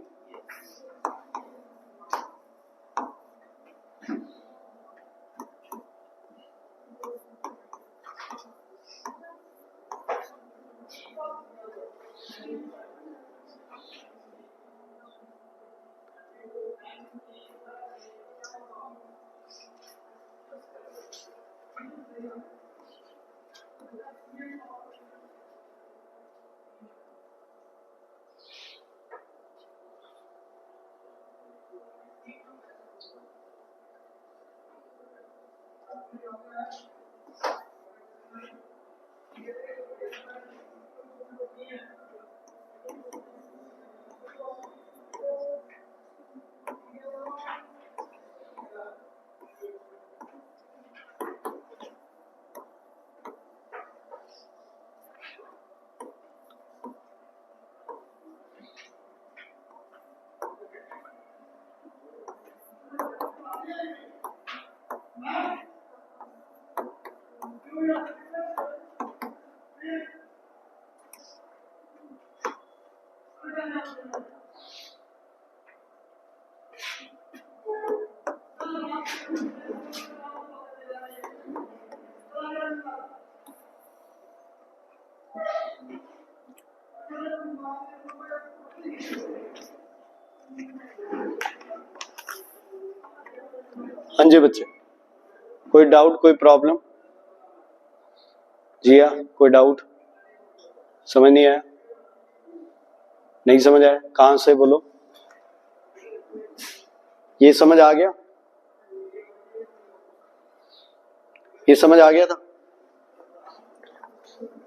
हाँ जी बच्चे, कोई डाउट, कोई प्रॉब्लम? जी हाँ, कोई डाउट? समझ नहीं आया? नहीं समझ आया? कहां से बोलो? ये समझ आ गया? ये समझ आ गया था?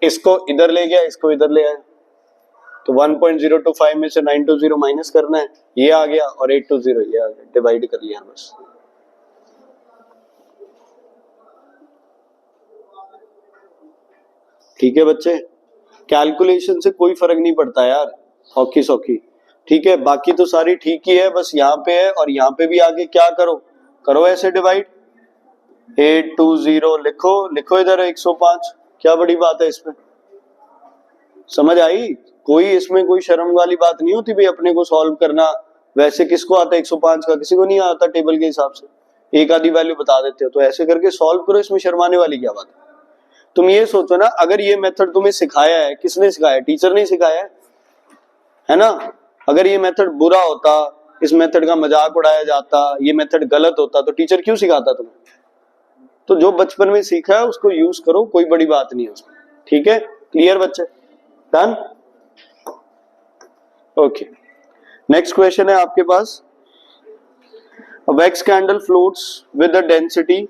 इसको इधर ले गया, इसको इधर ले आया, तो 1.025 में से 920 माइनस करना है, ये आ गया, और 820 ये आ गया, डिवाइड कर लिया बस। ठीक है बच्चे, कैलकुलेशन से कोई फर्क नहीं पड़ता यार, हॉकी सॉकी। ठीक है, बाकी तो सारी ठीक ही है, बस यहाँ पे है, और यहाँ पे भी आगे क्या करो, करो ऐसे डिवाइड। 820 लिखो, लिखो इधर 105, क्या बड़ी बात है इसमें? समझ आई? कोई इसमें कोई शर्म वाली बात नहीं होती भाई अपने को सॉल्व करना। वैसे किसको आता है 105 का? किसी को नहीं आता टेबल के हिसाब से, एक आधी वैल्यू बता देते हो, तो ऐसे करके सॉल्व करो, इसमें शर्माने वाली क्या बात है? तुम ये सोचो ना, अगर ये मेथड तुम्हें सिखाया है, किसने सिखाया? टीचर ने सिखाया है ना? अगर ये मेथड बुरा होता, इस मेथड का मजाक उड़ाया जाता, ये मेथड गलत होता, तो टीचर क्यों सिखाता तुम्हें? तो जो बचपन में सीखा है उसको यूज करो, कोई बड़ी बात नहीं है उसमें। ठीक है, क्लियर बच्चे? डन? ओके, नेक्स्ट क्वेश्चन है आपके पास। A wax candle floats with a density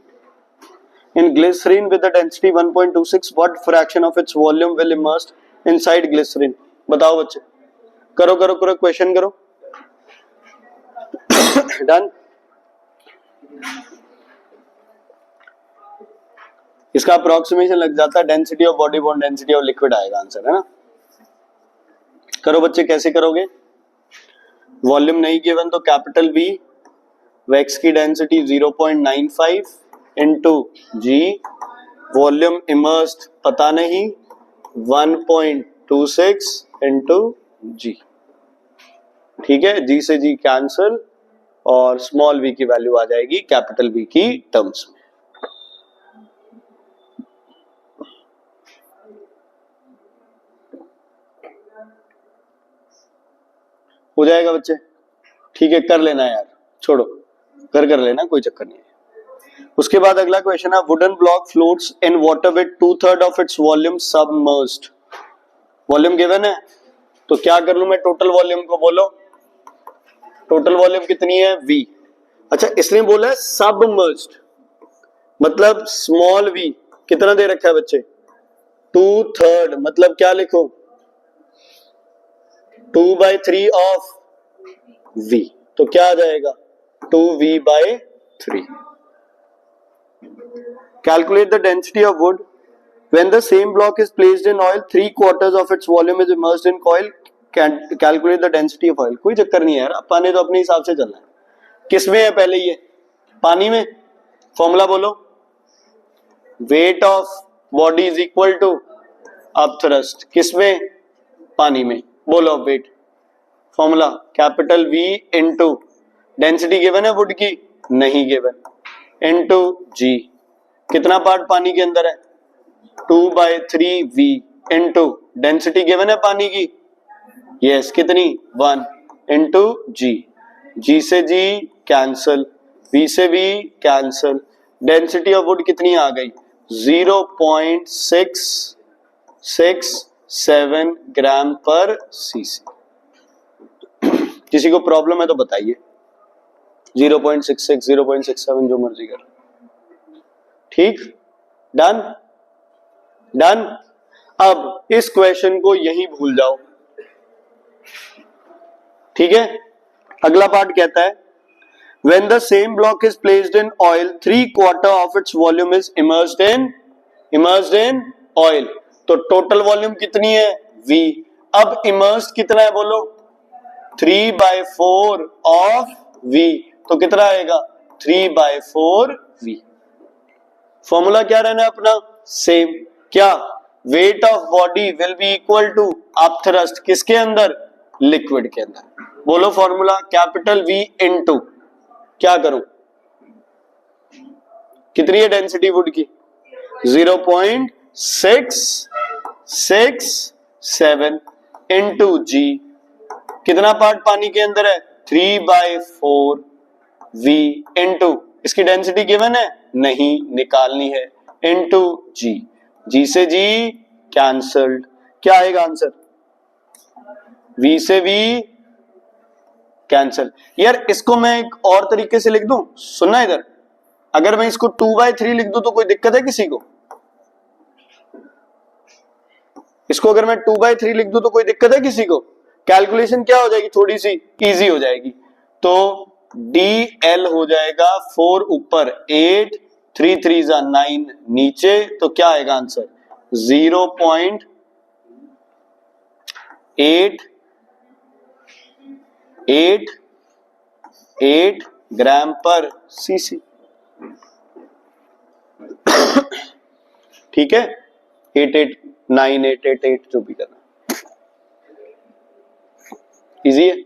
in glycerin with a density 1.26. What fraction of its volume will immerse inside glycerin? बताओ बच्चे, करो करो करो, क्वेश्चन करो। डन? इसका अप्रोक्सीमेशन लग जाता है, density of body bond, density of liquid आएगा आंसर, है ना? करो बच्चे, कैसे करोगे? वॉल्यूम नहीं गिवन तो कैपिटल वी, वैक्स की डेंसिटी 0.95 इंटू जी, वॉल्यूम इमर्स्ड पता नहीं 1.26 इंटू जी। ठीक है, जी से जी कैंसिल, और स्मॉल वी की वैल्यू आ जाएगी कैपिटल वी की टर्म्स में। हो जाएगा बच्चे? ठीक है, कर लेना यार, छोड़ो, कर लेना, कोई चक्कर नहीं है। उसके बाद अगला क्वेश्चन है, wooden block floats in water with 2/3 of its volume submerged. Volume given है, तो क्या कर लूं मैं? टोटल वॉल्यूम को बोलो, टोटल वॉल्यूम कितनी है? वी। अच्छा, इसलिए बोला है सबमर्ज्ड, मतलब स्मॉल वी कितना दे रखा है बच्चे? 2/3, मतलब क्या लिखो? 2/3 ऑफ v, तो क्या आ जाएगा? 2v/3। Calculate the density of wood when the same block is placed in oil, 3/4 of its volume is immersed in coil. Calculate the density of oil. कोई चक्कर नहीं है यार, अपन ने तो अपने हिसाब से चलना है। किसमें है पहले? ये पानी में। फॉर्मूला बोलो, weight of body is equal to upthrust. किसमें? पानी में। बोलो weight, formula capital V into density given है वुड की? नहीं गिवन, इंटू जी। कितना पार्ट पानी के अंदर है? 2/3V इंटू डेंसिटी गिवन है पानी की? यस, कितनी? 1 इंटू जी। जी से जी कैंसल, V से V cancel, density of would कितनी आ गई? 0.667 ग्राम पर सीसी। किसी को प्रॉब्लम है तो बताइए, 0.66, 0.67 जो मर्जी कर। ठीक, डन? डन? अब इस क्वेश्चन को यही भूल जाओ। ठीक है, अगला पार्ट कहता है, when the same block is placed in oil, 3/4 of its volume is immersed in oil। तो टोटल वॉल्यूम कितनी है? V। अब इमर्स्ड कितना है बोलो? 3/4 ऑफ V, तो कितना आएगा? 3/4V। फॉर्मूला क्या रहना है अपना? सेम। क्या? Weight of body will be equal to upthrust, किसके अंदर? लिक्विड के अंदर। बोलो फॉर्मूला, कैपिटल V इनटू क्या करूं? कितनी है डेंसिटी वुड की? 0.667 इंटू जी। कितना पार्ट पानी के अंदर है? 3/4 v इंटू, इसकी डेंसिटी गिवन है नहीं, निकालनी है, इंटू जी। जी से जी कैंसल्ड, क्या आएगा आंसर? v से v कैंसल। यार इसको मैं एक और तरीके से लिख दूं, सुनना इधर, अगर मैं इसको 2/3 लिख दूं तो कोई दिक्कत है किसी को? इसको अगर मैं 2/3 लिख दूं तो कोई दिक्कत है किसी को? कैलकुलेशन क्या हो जाएगी, थोड़ी सी इजी हो जाएगी। तो dl हो जाएगा 4 ऊपर 8, 3 3 9 नीचे, तो क्या आएगा आंसर? 0.888 ग्राम पर सीसी। ठीक है, 889888 जो भी करना, इजी है।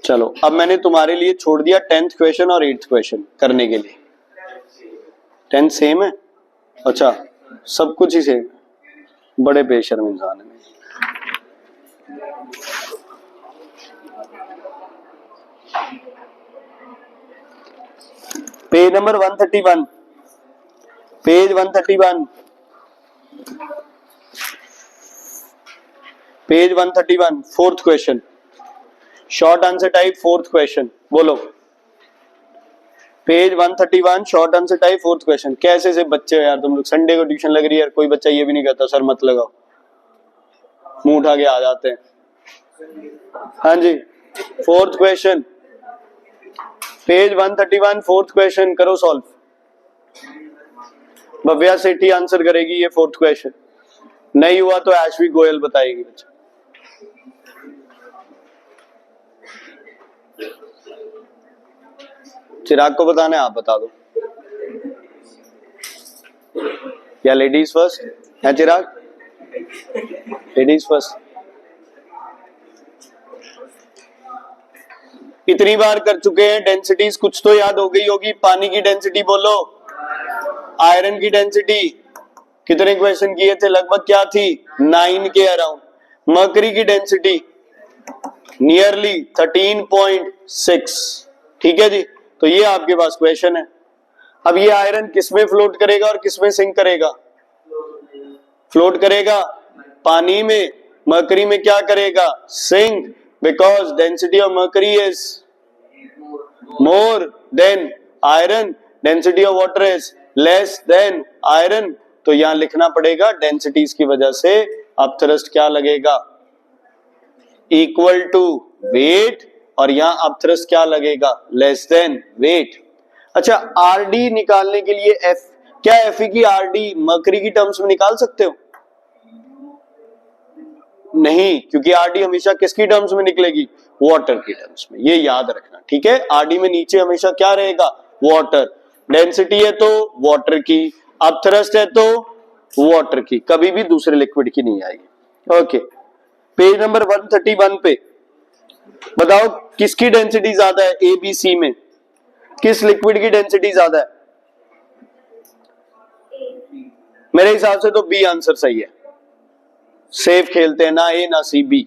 चलो अब मैंने तुम्हारे लिए छोड़ दिया 10th क्वेश्चन और 8th क्वेश्चन करने के लिए। 10th सेम है? अच्छा, सब कुछ ही सेम है, बड़े बेशर्म इंसान है। Page number 131, page 131, page 131, 4th question, short answer type 4th question, बोलो। Page 131 short answer type 4th question. कैसे से बच्चे हो यार तुम लोग, संडे को ट्यूशन लग रही है यार, कोई बच्चा ये भी नहीं कहता सर मत लगाओ, मुंह उठा के आ जाते हैं। हाँ जी, 4th question, page 131 4th question करो सॉल्व। भव्या सेठी आंसर करेगी ये 4th क्वेश्चन, नहीं हुआ तो ऐश्वी गोयल बताएगी बच्चा। चिराग को बताना है, आप बता दो, या लेडीज फर्स्ट है? चिराग, लेडीज फर्स्ट। इतनी बार कर चुके हैं डेंसिटीज, कुछ तो याद हो गई होगी। पानी की डेंसिटी बोलो, आयरन की डेंसिटी कितने क्वेश्चन किए थे, लगभग क्या थी? 9 के अराउंड। मर्करी की डेंसिटी नियरली 13.6। ठीक है जी, तो ये आपके पास क्वेश्चन है। अब ये आयरन किसमें फ्लोट करेगा और किसमें सिंक करेगा? फ्लोट करेगा पानी में, मर्करी में क्या करेगा? Sink, because density of mercury is more than iron, density of water is less than iron. तो यहां लिखना पड़ेगा डेंसिटीज की वजह से अब थ्रस्ट क्या लगेगा? इक्वल टू वेट, और यहां अब थ्रस्ट क्या लगेगा? Less than weight. अच्छा, आरडी निकालने के लिए एफ, क्या एफ की आरडी मर्करी की टर्म्स में निकाल सकते हो? नहीं, क्योंकि आरडी हमेशा किसकी टर्म्स में निकलेगी? वाटर की टर्म्स में, ये याद रखना। ठीक है, आरडी में नीचे हमेशा क्या रहेगा? वाटर। डेंसिटी है तो वाटर की, अब थ्रस्ट है तो वाटर की, कभी भी दूसरे लिक्विड की नहीं आएगी। ओके, पेज नंबर 131 पे बताओ किसकी डेंसिटी ज्यादा है? ए बी सी में किस लिक्विड की डेंसिटी ज्यादा है? मेरे हिसाब से तो बी आंसर सही है। सेफ खेलते हैं, ना ए ना सी, बी।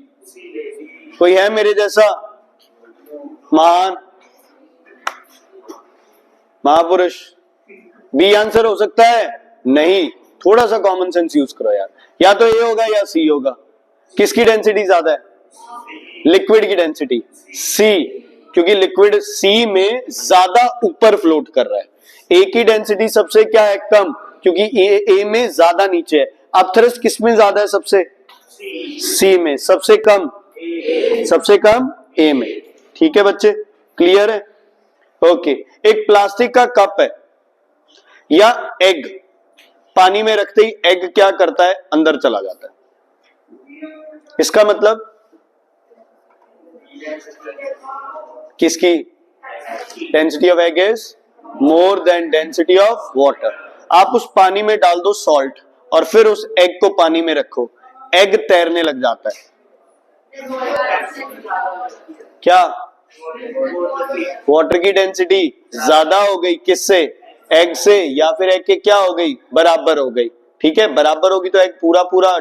कोई है मेरे जैसा महान महापुरुष? बी आंसर हो सकता है? नहीं, थोड़ा सा कॉमन सेंस यूज करो यार, या तो ए होगा या सी होगा। किसकी डेंसिटी ज्यादा है? लिक्विड की डेंसिटी सी, क्योंकि लिक्विड सी में ज्यादा ऊपर फ्लोट कर रहा है। ए की डेंसिटी सबसे क्या है? कम, क्योंकि ए में ज्यादा नीचे है। अब थ्रस्ट किसमें ज्यादा है? सबसे सी में। सबसे कम? सबसे कम ए में। ठीक है बच्चे, क्लियर है? ओके, एक प्लास्टिक का कप है या एग, पानी में रखते ही एग क्या करता है? अंदर चला जाता है। इसका मतलब किसकी density of egg is more then density of water. आप उस पानी में डाल दो सॉल्ट और फिर उस एग को पानी में रखो, एग तैरने लग जाता है। क्या वाटर की डेंसिटी ज्यादा हो गई? किससे? एग से, या फिर एग के क्या हो गई? बराबर हो गई। ठीक है, बराबर होगी तो एग पूरा पूरा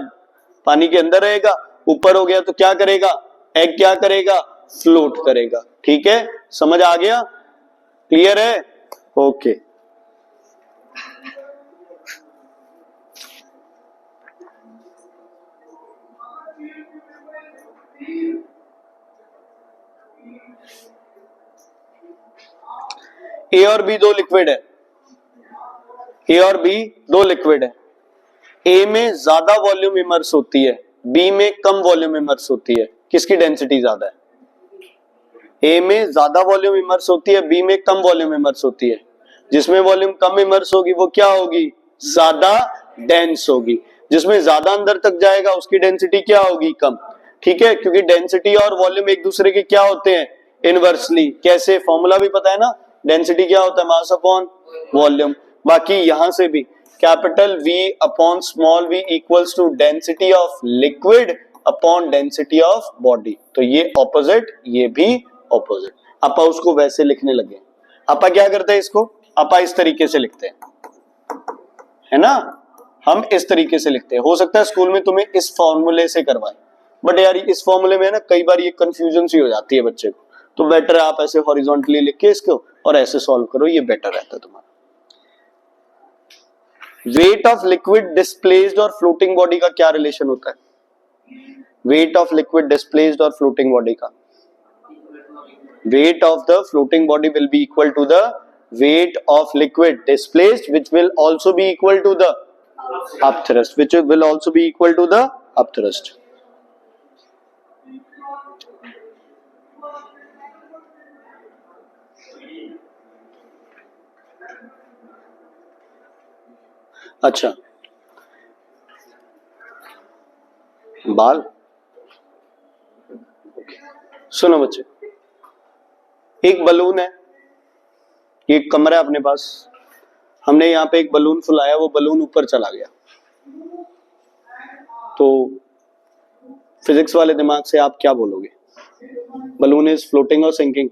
पानी के अंदर रहेगा, ऊपर हो गया तो क्या करेगा, एग क्या करेगा, फ्लोट करेगा। ठीक है, समझ आ गया, क्लियर है, ओके। ए और बी दो लिक्विड है, ए और बी दो लिक्विड है, ए में ज्यादा वॉल्यूम इमर्स होती है, बी में कम वॉल्यूम इमर्स होती है, किसकी डेंसिटी ज्यादा है, ए में ज्यादा वॉल्यूम इमर्स होती है, बी में कम वॉल्यूम इमर्स होती है, जिसमें वॉल्यूम कम इमर्स होगी वो क्या होगी, ज्यादा डेंस होगी, जिसमें ज्यादा अंदर तक जाएगा उसकी डेंसिटी क्या होगी, कम। ठीक है, क्योंकि डेंसिटी और वॉल्यूम एक दूसरे के क्या होते हैं, इनवर्सली। कैसे, फॉर्मूला भी पता है ना, डेंसिटी क्या होता है, मास अपॉन वॉल्यूम। बाकी यहां से भी capital V upon small v equals to density of liquid upon density of body. तो ये ऑपोजिट, ये भी ऑपोजिट। अपा उसको वैसे लिखने लगे, अपा क्या करते हैं, इसको अपा इस तरीके से लिखते हैं, है ना, हम इस तरीके से लिखते हैं। हो सकता है स्कूल में तुम्हें इस फॉर्मूले से करवाएं, बट यार इस फॉर्मूले में ना कई बार ये कंफ्यूजन सी हो जाती है बच्चे को, तो बेटर है आप ऐसे हॉरिजॉन्टली लिख के इसको और ऐसे सॉल्व करो, ये बेटर रहता है तुम्हारा। वेट ऑफ लिक्विड डिस्प्लेस्ड और फ्लोटिंग बॉडी का क्या रिलेशन होता है, वेट ऑफ लिक्विड डिस्प्लेस्ड और फ्लोटिंग बॉडी का, weight of the floating body will be equal to the weight of liquid displaced, which will also be equal to the upthrust, which will also be equal to the upthrust. अच्छा, बाल, सुनो बच्चे, एक balloon है, एक कमरा है अपने पास, हमने यहाँ पे एक बलून फुलाया, वो बलून ऊपर चला गया, तो फिजिक्स वाले दिमाग से आप क्या बोलोगे, बलून इज फ्लोटिंग और सिंकिंग,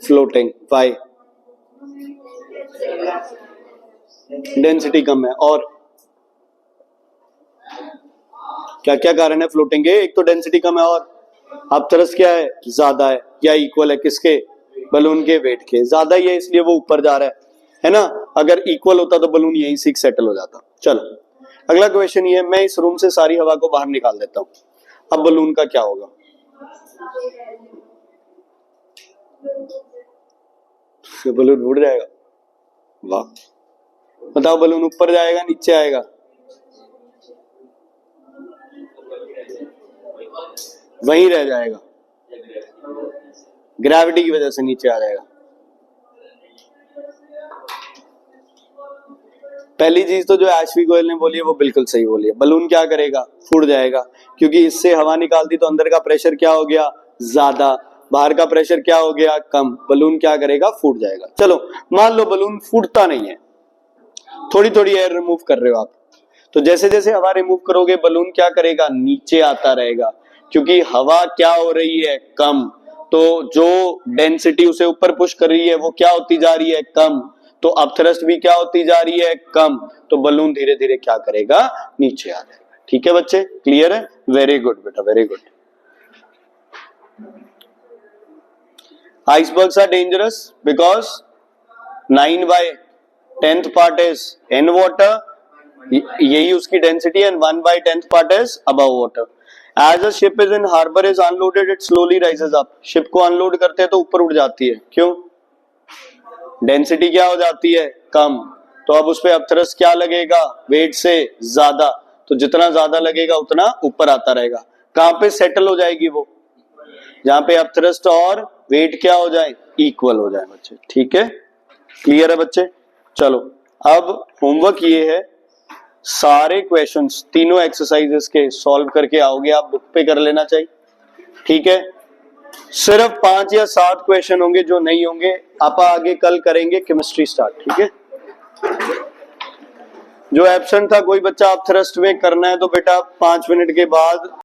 फ्लोटिंग, वाई, डेंसिटी कम है, और क्या क्या कारण है फ्लोटिंग के, एक तो डेंसिटी कम है, और अपथरस्ट क्या है, ज्यादा है, या इक्वल है किसके, बलून के वेट के, ज्यादा ही है इसलिए वो ऊपर जा रहा है ना, अगर इक्वल होता तो बलून यहीं से सेटल हो जाता। चलो अगला क्वेश्चन ये है, मैं इस रूम से सारी हवा को बाहर निकाल देता हूं, अब बलून का क्या होगा, बलून उड़ जाएगा, वाह, बताओ बलून ऊपर जाएगा नीचे आएगा, वहीं रह जाएगा, ग्रेविटी की वजह से नीचे आ जाएगा। पहली चीज तो जो एशवी गोयल ने बोली है वो बिल्कुल सही बोली है, बलून क्या करेगा, फूट जाएगा, क्योंकि इससे हवा निकालती तो अंदर का प्रेशर क्या हो गया, ज्यादा, बाहर का प्रेशर क्या हो गया, कम, बलून क्या करेगा, फूट जाएगा। चलो मान लो बलून फूटता नहीं है, थोड़ी थोड़ी एयर रिमूव कर रहे हो आप, तो जैसे जैसे हवा रिमूव करोगे बलून क्या करेगा, नीचे आता रहेगा, क्योंकि हवा क्या हो रही है, कम, तो जो डेंसिटी उसे ऊपर पुश कर रही है वो क्या होती जा रही है, कम, तो अपथ्रस्ट भी क्या होती जा रही है, कम, तो बलून धीरे धीरे क्या करेगा, नीचे आ जाएगा। ठीक है बच्चे, क्लियर है, वेरी गुड बेटा, very good. Icebergs are dangerous because 9/10 part is in water, यही उसकी डेंसिटी है, 1/10 part is above water. As a ship is in harbor is unloaded, it slowly rises up. Ship को unload करते हैं तो ऊपर उड़ जाती है, क्यों, डेंसिटी क्या हो जाती है, कम, तो अब उस पे अपथ्रस्ट क्या लगेगा, वेट से ज्यादा, तो जितना ज्यादा लगेगा उतना ऊपर आता रहेगा। कहां पे सेटल हो जाएगी वो, जहां पे अपथ्रस्ट और वेट क्या हो जाए, इक्वल हो जाए बच्चे। ठीक है, क्लियर है बच्चे। चलो अब होमवर्क ये है, सारे क्वेश्चंस तीनों एक्सरसाइजेस के सॉल्व करके आओगे आप, बुक पे कर लेना चाहिए। ठीक है, सिर्फ 5 या 7 क्वेश्चन होंगे जो नहीं होंगे, आप आगे कल करेंगे केमिस्ट्री स्टार्ट। ठीक है, जो एब्सेंट था कोई बच्चा, आप थ्रस्ट में करना है तो बेटा 5 मिनट के बाद